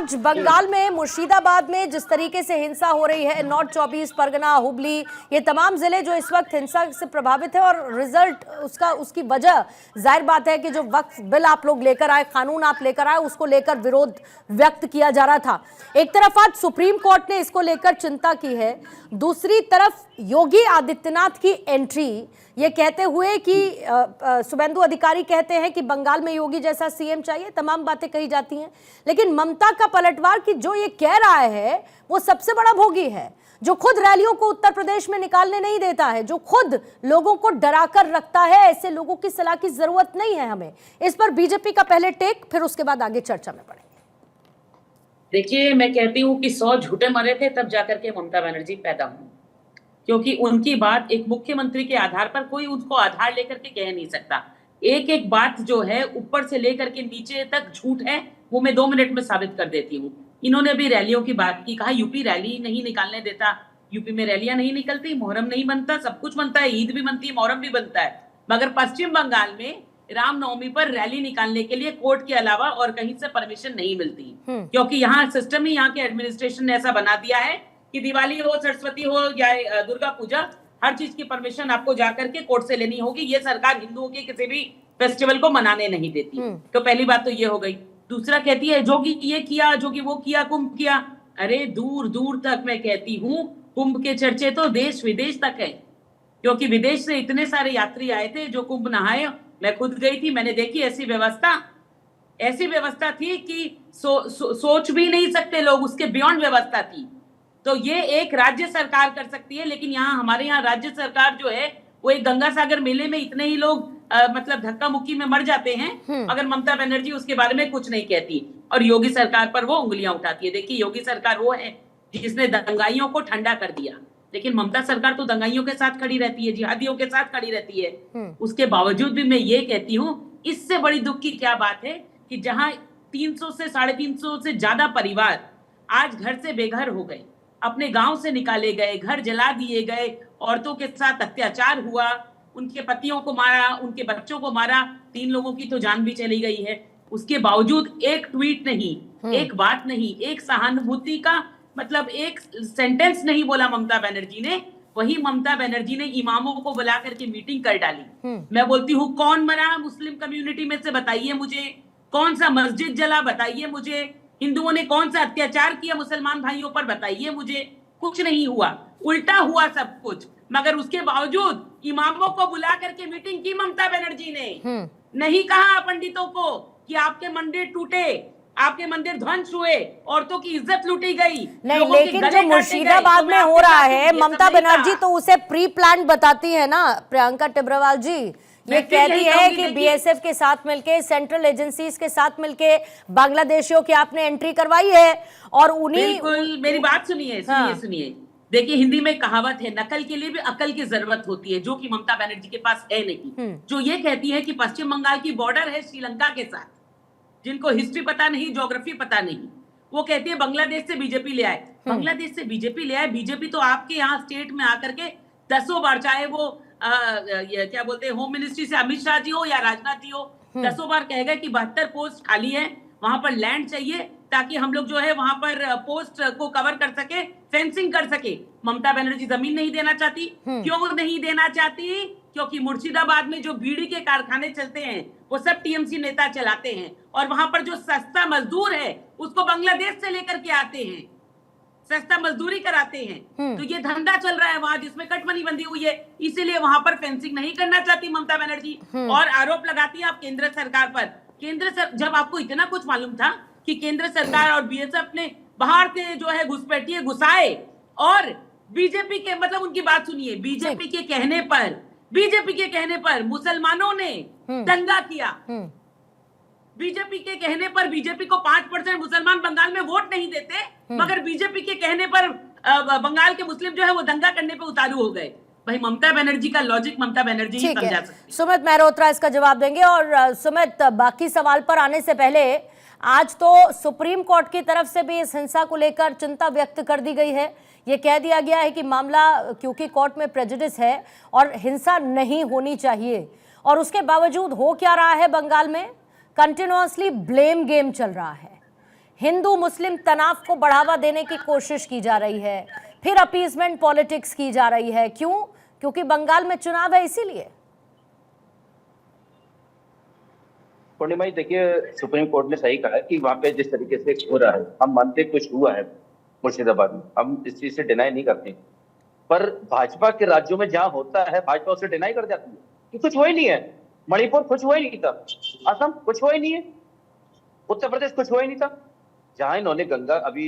आज बंगाल में मुर्शिदाबाद में जिस तरीके से हिंसा हो रही है, नॉर्थ 24 परगना, हुबली, ये तमाम जिले जो इस वक्त हिंसा से प्रभावित है और रिजल्ट उसकी वजह जाहिर बात है कि जो वक्फ बिल आप लोग लेकर आए, कानून आप लेकर आए, उसको लेकर विरोध व्यक्त किया जा रहा था। एक तरफ आज सुप्रीम कोर्ट ने इसको लेकर चिंता की है, दूसरी तरफ योगी आदित्यनाथ की एंट्री, ये कहते हुए कि शुभेंदु अधिकारी कहते हैं कि बंगाल में योगी जैसा सीएम चाहिए, तमाम बातें कही जाती हैं, लेकिन ममता का पलटवार कि जो ये कह रहा है वो सबसे बड़ा भोगी है, जो खुद रैलियों को उत्तर प्रदेश में निकालने नहीं देता है, जो खुद लोगों को डरा कर रखता है। ऐसे लोगों की सलाह की जरूरत नहीं है हमें। इस पर बीजेपी का पहले टेक, फिर उसके बाद आगे चर्चा में पड़ेंगे। देखिए, मैं कहती हूँ कि 100 झूठे मरे थे तब जाकर के ममता बनर्जी पैदा हुई, क्योंकि उनकी बात एक मुख्यमंत्री के आधार पर कोई उसको आधार लेकर के कह नहीं सकता। एक एक बात जो है ऊपर से लेकर के नीचे तक झूठ है, वो मैं 2 मिनट में साबित कर देती हूँ। इन्होंने भी रैलियों की बात की, कहा यूपी रैली नहीं निकालने देता, यूपी में रैलियां नहीं निकलती, मुहर्रम नहीं बनता, सब कुछ बनता है, ईद भी बनती है, मुहर्रम भी बनता है, मगर पश्चिम बंगाल में रामनवमी पर रैली निकालने के लिए कोर्ट के अलावा और कहीं से परमिशन नहीं मिलती, क्योंकि यहाँ सिस्टम ही, यहाँ के एडमिनिस्ट्रेशन ने ऐसा बना दिया है कि दिवाली हो, सरस्वती हो या दुर्गा पूजा, हर चीज की परमिशन आपको जाकर के कोर्ट से लेनी होगी। ये सरकार हिंदुओं के किसी भी फेस्टिवल को मनाने नहीं देती। तो पहली बात तो ये हो गई। दूसरा कहती है जोगी ये किया, जोगी वो किया, कुंभ किया। अरे दूर दूर तक मैं कहती हूँ कुंभ के चर्चे तो देश विदेश तक है, क्योंकि विदेश से इतने सारे यात्री आए थे जो कुंभ नहाए। मैं खुद गई थी, मैंने देखी ऐसी व्यवस्था थी कि सोच भी नहीं सकते लोग, उसके बियॉन्ड व्यवस्था थी। तो ये एक राज्य सरकार कर सकती है, लेकिन यहाँ हमारे यहाँ राज्य सरकार जो है वो एक गंगा सागर मेले में इतने ही लोग मतलब धक्का मुक्की में मर जाते हैं, अगर ममता बनर्जी उसके बारे में कुछ नहीं कहती और योगी सरकार पर वो उंगलियां उठाती है। देखिए, योगी सरकार वो है जिसने दंगाइयों को ठंडा कर दिया, लेकिन ममता सरकार तो दंगाइयों के साथ खड़ी रहती है, जिहादियों के साथ खड़ी रहती है। उसके बावजूद भी मैं ये कहती हूँ, इससे बड़ी दुख की क्या बात है कि जहां 300 से 350 से ज्यादा परिवार आज घर से बेघर हो गए, अपने गांव से निकाले गए, घर जला दिए गए, औरतों के साथ अत्याचार हुआ, उनके पतियों को मारा, उनके बच्चों को मारा, 3 लोगों की तो जान भी चली गई है। उसके बावजूद एक ट्वीट नहीं, एक बात नहीं, एक सहानुभूति का मतलब एक सेंटेंस नहीं बोला ममता बनर्जी ने। वही ममता बनर्जी ने इमामों को बुला करके मीटिंग कर डाली। मैं बोलती हूँ, कौन मरा मुस्लिम कम्युनिटी में से बताइए मुझे, कौन सा मस्जिद जला बताइए मुझे, हिंदुओं ने कौन सा अत्याचार किया मुसलमान भाइयों पर बताइए मुझे। कुछ नहीं हुआ, उल्टा हुआ सब कुछ। मगर उसके बावजूद इमामों को बुला करके मीटिंग की ममता बनर्जी ने। नहीं कहा पंडितों को कि आपके मंदिर टूटे, आपके मंदिर ध्वंस हुए, औरतों की इज्जत लूटी गई। नहीं, लेकिन जो मुर्शिदाबाद में हो रहा है, ममता बनर्जी तो उसे प्री प्लान बताती है ना प्रियंका टिब्रावाल जी। ये कहती है कि बीएसएफ के साथ मिलके, सेंट्रल एजेंसीज के साथ मिलके बांग्लादेशियों की आपने एंट्री करवाई है और उन्हीं। बिल्कुल, मेरी बात सुनिए, सुनिए। देखिए, हिंदी में कहावत है, नकल के लिए भी अकल की जरूरत होती है, जो कि ममता बनर्जी के पास है नहीं। जो ये कहती है कि पश्चिम बंगाल की बॉर्डर है श्रीलंका के साथ, जिनको हिस्ट्री पता नहीं, ज्योग्राफी पता नहीं, वो कहती है बांग्लादेश से बीजेपी ले आए। बांग्लादेश से बीजेपी ले आए? बीजेपी तो आपके यहाँ स्टेट में आकर के 10 बार, चाहे वो क्या बोलते हैं, होम मिनिस्ट्री से अमित शाह जी हो या राजनाथ जी हो, 10 बार कहेगा कि 72 पोस्ट खाली है, वहां पर लैंड चाहिए ताकि हम लोग जो है वहां पर पोस्ट को कवर कर सके, फेंसिंग कर सके। ममता बनर्जी जमीन नहीं देना चाहती। क्यों नहीं देना चाहती? क्योंकि मुर्शिदाबाद में जो बीड़ी के कारखाने चलते हैं वो सब टीएमसी नेता चलाते हैं, और वहां पर जो सस्ता मजदूर है उसको बांग्लादेश से लेकर के आते हैं, सस्ता मजदूरी कराते हैं। तो ये धंधा चल रहा है वहां, जिसमें कटमनी बंधी हुई है, इसीलिए वहां पर फेंसिंग नहीं करना चाहती ममता बनर्जी। और आरोप लगाती है आप केंद्र सरकार पर। जब आपको इतना कुछ मालूम था कि केंद्र सरकार और बीएसएफ ने बाहर से जो है घुसपैठिए घुसाए, और बीजेपी के मतलब उनकी बात सुनिए, बीजेपी के कहने पर मुसलमानों ने दंगा किया। बीजेपी के कहने पर, बीजेपी को 5% मुसलमान बंगाल में वोट नहीं देते, मगर बीजेपी के कहने पर बंगाल के मुस्लिम जो है वो दंगा करने पे उतारू हो गए। भाई, ममता बनर्जी का लॉजिक ममता बनर्जी ही समझा सकती है। सुमित मेहरोत्रा इसका जवाब देंगे। और सुमित, बाकी सवाल पर आने से पहले, आज तो सुप्रीम कोर्ट की तरफ से भी इस हिंसा को लेकर चिंता व्यक्त कर दी गई है। ये कह दिया गया है कि मामला क्योंकि कोर्ट में प्रेजुडिस है और हिंसा नहीं होनी चाहिए, और उसके बावजूद हो क्या रहा है बंगाल में, कंटिन्यूअसली ब्लेम गेम चल रहा है। हिंदू मुस्लिम तनाव को बढ़ावा देने की कोशिश की जा रही है, फिर अपीजमेंट पॉलिटिक्स की जा रही है। क्यों? क्योंकि बंगाल में चुनाव है, इसीलिए। पूर्णिमा जी, देखिए, सुप्रीम कोर्ट ने सही कहा है कि वहां पे जिस तरीके से हो रहा है, हम मानते कुछ हुआ है मुर्शिदाबाद में, हम इस चीज से डिनाई नहीं करते, पर भाजपा के राज्यों में जहां होता है भाजपा उसे डिनाई कर जाती है कि कुछ हुआ ही नहीं है। मणिपुर कुछ हुआ ही नहीं था, असम कुछ हुआ ही नहीं है, उत्तर प्रदेश कुछ हुआ ही नहीं था। जहां इन्होंने गंगा, अभी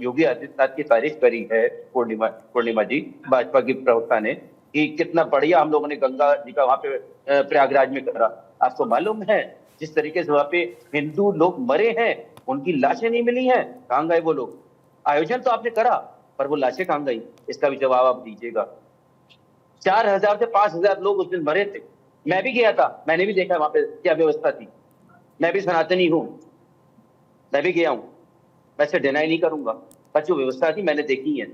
योगी आदित्यनाथ की तारीफ करी है पूर्णिमा जी, भाजपा की प्रवक्ता ने, कि कितना बढ़िया हम लोगों ने गंगा जी का वहां पे प्रयागराज में करा। आपको मालूम है जिस तरीके से वहां पे हिंदू लोग मरे हैं, उनकी लाशें नहीं मिली हैं, कहां गए वो लोग? आयोजन तो आपने करा, पर वो लाशें कहां गई? इसका भी जवाब आप दीजिएगा। 4000 से 5000 लोग उस दिन मरे थे। मैं भी गया था, मैंने भी देखा वहां पे क्या व्यवस्था थी। मैं भी सनातनी हूं, मैं भी गया हूं, मैं इसे डिनाई नहीं करूंगा, पर जो व्यवस्था थी मैंने देखी है।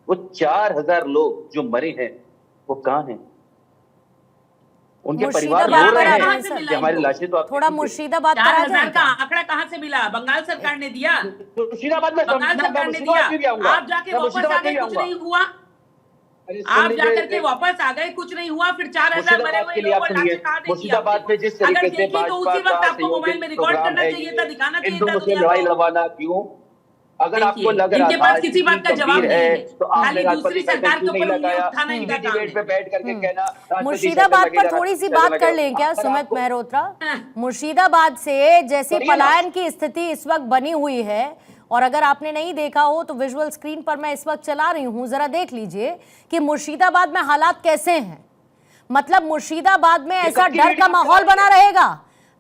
वो 4000 लोग जो मरे हैं वो कहां हैं? उनके परिवार रो रहे हैं कि हमारी लाशें तो आप थोड़ा मुर्शिदाबाद पर आ 4000 का आंकड़ा कहाँ से मिला? बंगाल सरकार ने दिया, मुर्शिदाबाद में, बंगाल सरकार ने दिया। आप जाके वापस आ गए, कुछ नहीं हुआ। आप जाकर के वापस आ गए, कुछ नहीं हुआ। फिर 4000 मरे हुए लोगों को लाशें कहाँ देखी? मुर्शिदाबाद में जिस तरीके से तो उसी वक्त आपको मोबाइल में रिकॉर्ड करना चाहिए था, दिखाना चाहिए था दुनिया लड़ाई को। लड़वाना क्यों? अगर आपको लग रहा इनके था पास किसी बात का जवाब नहीं है, तो खाली आपने दूसरी सरकार के ऊपर उंगली उठाना इनका काम डिबेट पे है। बैठ करके कहना मुर्शिदाबाद पर थोड़ी सी बात कर लें क्या सुमित मेहरोत्रा? मुर्शिदाबाद से जैसी पलायन की स्थिति इस वक्त बनी हुई है, और अगर आपने नहीं देखा हो तो विजुअल स्क्रीन पर मैं इस वक्त चला रही हूं, जरा देख लीजिए कि मुर्शिदाबाद में हालात कैसे हैं। मतलब मुर्शिदाबाद में ऐसा डर का माहौल बना रहेगा,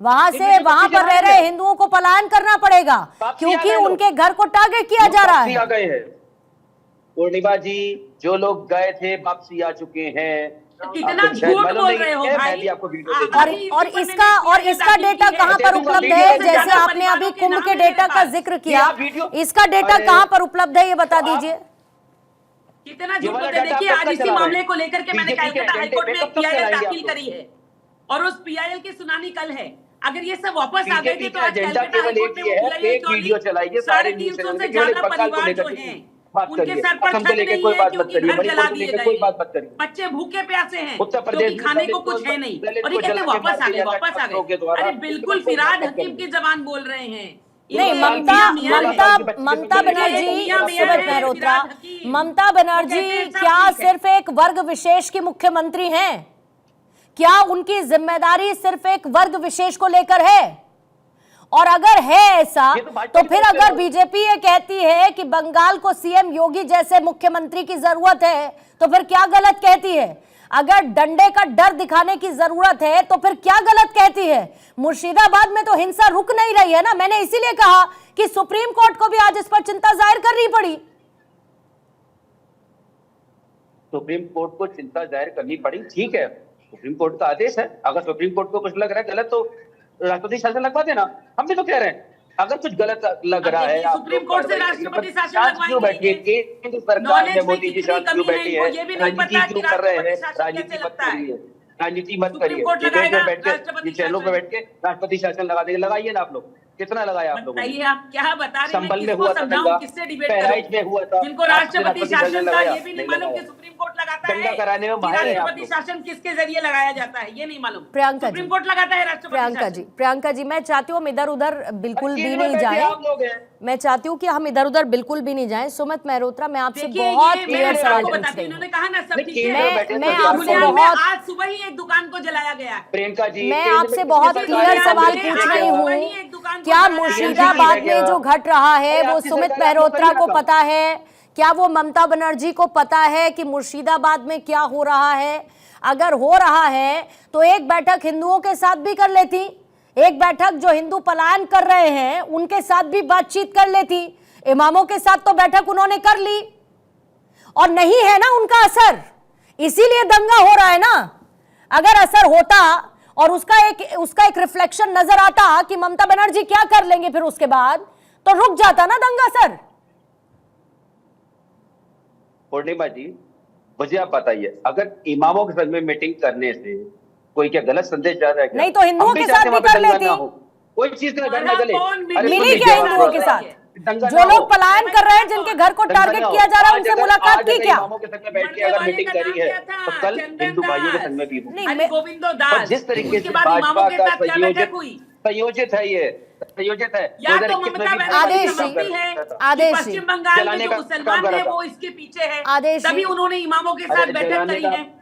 वहां से वहां पर रह रहे हिंदुओं को पलायन करना पड़ेगा क्योंकि उनके घर को टारगेट किया जा रहा है। पूर्णिमा जी, जो लोग गए थे वापसी आ चुके हैं। कितना झूठ बोल रहे हो भाई। और इसका डेटा कहां पर उपलब्ध है? जैसे आपने अभी कुंभ के डेटा का जिक्र किया, इसका डेटा कहां पर उपलब्ध है ये बता दीजिए। कितना झूठ बोलते हैं। देखिए, आज इसी मामले को लेकर के मैंने कलकत्ता हाईकोर्ट में एक PIL दाखिल करी है और उस PIL की सुनानी कल है। अगर ये सब वापस आ गए थे तो आज कलकत्ता हाईकोर्ट में PIL 350 से ज्यादा परिवार जो हैं उनके सर पर छत नहीं है क्योंकि घर जला दिए गए, बच्चे भूखे प्यासे हैं क्योंकि खाने को कुछ है नहीं, और ये कहते वापस आ गए, वापस आ गए। अरे बिल्कुल फिराद हकीम की जबान बोल रहे हैं। नहीं, ममता बनर्जी, सुमित मेहरोत्रा, ममता बनर्जी क्या सिर्फ एक वर्ग विशेष की मुख्यमंत्री हैं? क्या उनकी जिम्मेदारी सिर्फ एक वर्ग विशेष को लेकर है? और अगर है ऐसा तो फिर अगर बीजेपी ये कहती है कि बंगाल को CM योगी जैसे मुख्यमंत्री की जरूरत है तो फिर क्या गलत कहती है? अगर डंडे का डर दिखाने की जरूरत है तो फिर क्या गलत कहती है? मुर्शिदाबाद में तो हिंसा रुक नहीं रही है ना। मैंने इसीलिए कहा कि सुप्रीम कोर्ट को भी आज इस पर चिंता जाहिर करनी पड़ी। सुप्रीम कोर्ट को चिंता जाहिर करनी पड़ी, ठीक है, सुप्रीम कोर्ट का आदेश है। अगर सुप्रीम कोर्ट को कुछ लग रहा है गलत तो राष्ट्रपति शासन लगवा देना। हम भी तो कह रहे हैं अगर कुछ गलत लग रहा है सुप्रीम कोर्ट से राष्ट्रपति शासन लगवाएंगे। केंद्र सरकार में मोदी जी शांत क्यों बैठी है, राजनीति क्यों कर रहे हैं? राजनीति मत करिए, राजनीति मत करिए। चैनलों पे बैठ के राष्ट्रपति शासन लगा देंगे। लगाइए ना आप लोग, कितना लगाया आप लोगों ने? आप क्या बता रहे हैं? संबल में हुआ था, किससे डिबेट करूं? जिनको राष्ट्रपति शासन का ये भी नहीं मालूम कि सुप्रीम कोर्ट लगाता है। कराने में राष्ट्रपति शासन किसके जरिए लगाया जाता है ये नहीं मालूम। प्रियंका सुप्रीम कोर्ट लगाता है राष्ट्रपति। प्रियंका जी, मैं चाहती हूँ हम इधर उधर बिल्कुल भी नहीं जाए। मैं चाहती हूँ कि हम इधर उधर बिल्कुल भी नहीं जाएं। सुमित मेहरोत्रा, मैं आपसे बहुत क्लियर सवाल पूछती हूँ। उन्होंने कहा ना सब ठीक है। मैं आपसे बहुत, आज सुबह ही एक दुकान को जलाया गया। प्रियंका जी, मैं आपसे बहुत क्लियर सवाल पूछ रही हूँ। क्या मुर्शिदाबाद में जो घट रहा है वो सुमित मेहरोत्रा को पता है? क्या वो ममता बनर्जी को पता है कि मुर्शिदाबाद में क्या हो रहा है? अगर हो रहा है तो एक बैठक हिंदुओं के साथ भी कर लेती, एक बैठक जो हिंदू पलायन कर रहे हैं उनके साथ भी बातचीत कर लेती। इमामों के साथ तो बैठक उन्होंने कर ली और नहीं है ना उनका असर, इसीलिए दंगा हो रहा है ना। अगर असर होता और उसका एक रिफ्लेक्शन नजर आता कि ममता बनर्जी क्या कर लेंगे फिर उसके बाद, तो रुक जाता ना दंगा सर। पूर्णिमा जी, मुझे आप बताइए, अगर इमामों के संग में मीटिंग करने से कोई क्या गलत संदेश जा रहा है? नहीं तो हिंदुओं के साथ भी कर लेती। कोई चीज का घर न जले। कौन अरे मिली सुनिए, क्या जवाब हिंदुओं दो। के साथ? दंगा जो ना लोग हो। पलायन कर रहे हैं, जिनके घर को टारगेट किया जा रहा है, उनसे मुलाकात की क्या? इमामों के संग में बैठ के अगर मीटिंग करी है तो कल हिंदू भाइयों के संग में भी हो। नहीं, हरि गोविंदो और दास, जिस तरीके उसके से बाद इमामों भाजपा के का साथ क्या बैठक हुई? संयोजित है, ये संयोजित है। या तो 2021 में ममता भी बनर्जी आदेश समझती जी, है कि आदेश जी, पश्चिम बंगाल में जलाने जो का काम मुसलमान करा है था। वो इसके पीछे है, आदेश तभी जी। उन्होंने इमामों के साथ अरे बैठक जलाने करी का है।